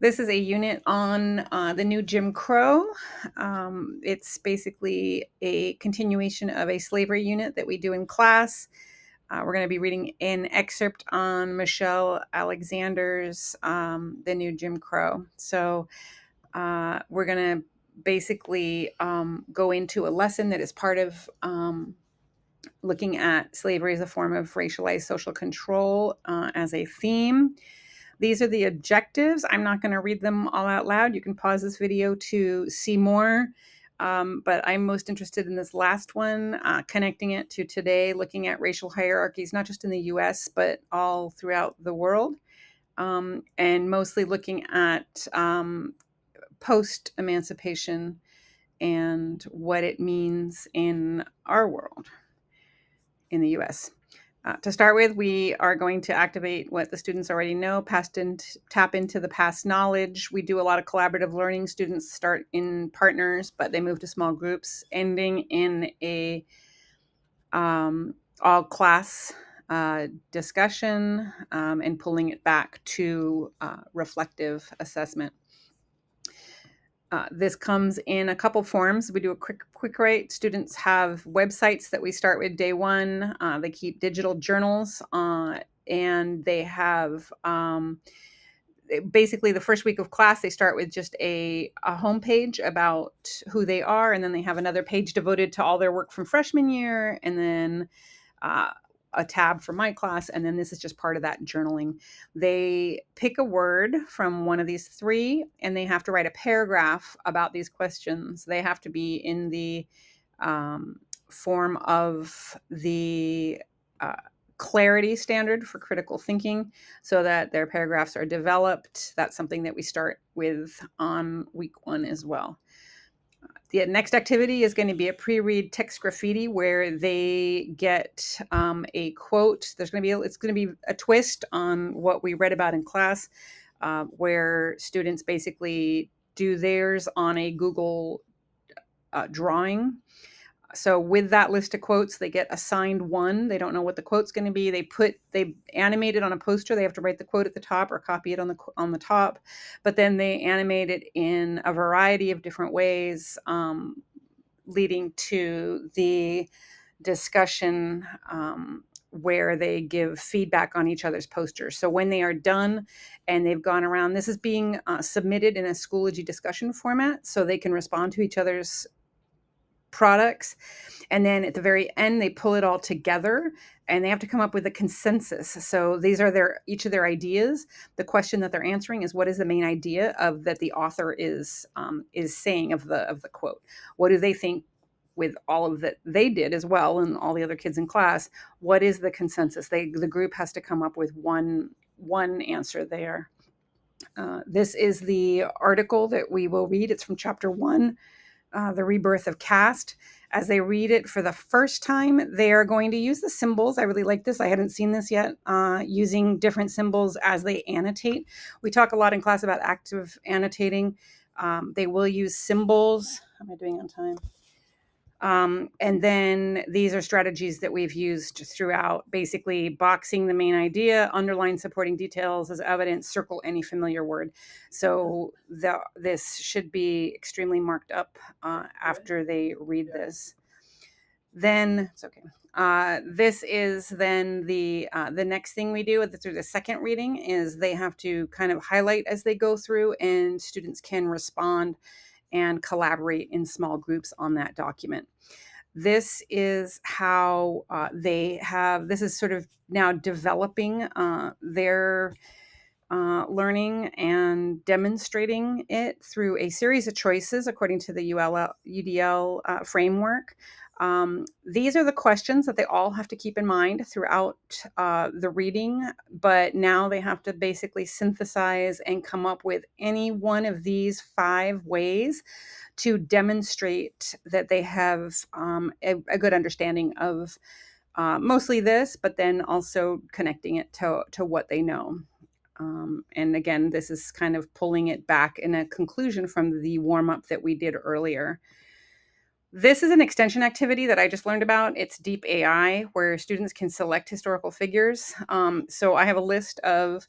This is a unit on the new Jim Crow. It's basically a continuation of a slavery unit that we do in class. We're going to be reading an excerpt on Michelle Alexander's The New Jim Crow. So we're going to basically go into a lesson that is part of looking at slavery as a form of racialized social control as a theme. These are the objectives. I'm not going to read them all out loud. You can pause this video to see more. But I'm most interested in this last one, connecting it to today, looking at racial hierarchies, not just in the US, but all throughout the world, and mostly looking at post-emancipation and what it means in our world, in the US. To start with, we are going to activate what the students already know, tap into the past knowledge. We do a lot of collaborative learning. Students start in partners, but they move to small groups, ending in a all class discussion and pulling it back to reflective assessment. This comes in a couple forms. We do a quick write. Students have websites that we start with day one. They keep digital journals, and they have basically the first week of class, they start with just a homepage about who they are, and then they have another page devoted to all their work from freshman year, and then a tab for my class, and then this is just part of that journaling. They pick a word from one of these three, and they have to write a paragraph about these questions. They have to be in the form of the clarity standard for critical thinking so that their paragraphs are developed. That's something that we start with on week one as well. The next activity is going to be a pre-read text graffiti where they get a quote. It's going to be a twist on what we read about in class, where students basically do theirs on a Google drawing. So with that list of quotes, they get assigned one. They don't know what the quote's going to be. They animate it on a poster. They have to write the quote at the top or copy it on the top, but then they animate it in a variety of different ways, leading to the discussion where they give feedback on each other's posters. So when they are done and they've gone around, this is being submitted in a Schoology discussion format, so they can respond to each other's products. And then at the very end, they pull it all together and they have to come up with a consensus. So these are each of their ideas. The question that they're answering is, what is the main idea of that the author is saying of the quote? What do they think with all of that they did as well, and all the other kids in class? What is the consensus? The group has to come up with one answer there. This is the article that we will read. It's from chapter 1. The Rebirth of Caste. As they read it for the first time, they are going to use the symbols. I really like this. I hadn't seen this yet, using different symbols as they annotate. We talk a lot in class about active annotating. They will use symbols. How am I doing on time? And then these are strategies that we've used throughout, basically boxing the main idea, underline supporting details as evidence, circle any familiar word. So this should be extremely marked up after they read this. Then it's okay. This is then the next thing we do through the second reading is they have to kind of highlight as they go through, and students can respond and collaborate in small groups on that document. This is how this is sort of now developing their learning and demonstrating it through a series of choices according to the UDL framework. These are the questions that they all have to keep in mind throughout the reading, but now they have to basically synthesize and come up with any one of these 5 ways to demonstrate that they have a good understanding of mostly this, but then also connecting it to what they know. And again, this is kind of pulling it back in a conclusion from the warm-up that we did earlier. This is an extension activity that I just learned about. It's Deep AI, where students can select historical figures. So I have a list of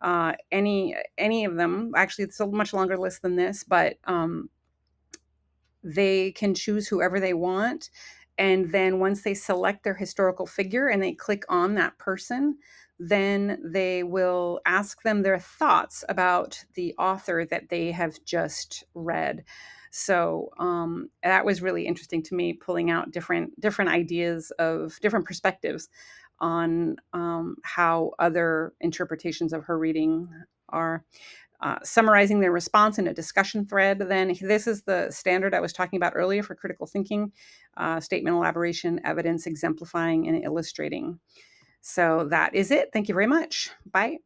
any of them. Actually, it's a much longer list than this, but they can choose whoever they want. And then once they select their historical figure and they click on that person, then they will ask them their thoughts about the author that they have just read. So that was really interesting to me, pulling out different ideas of different perspectives on how other interpretations of her reading are. Summarizing their response in a discussion thread. Then this is the standard I was talking about earlier for critical thinking: statement elaboration, evidence, exemplifying, and illustrating. So that is it. Thank you very much. Bye.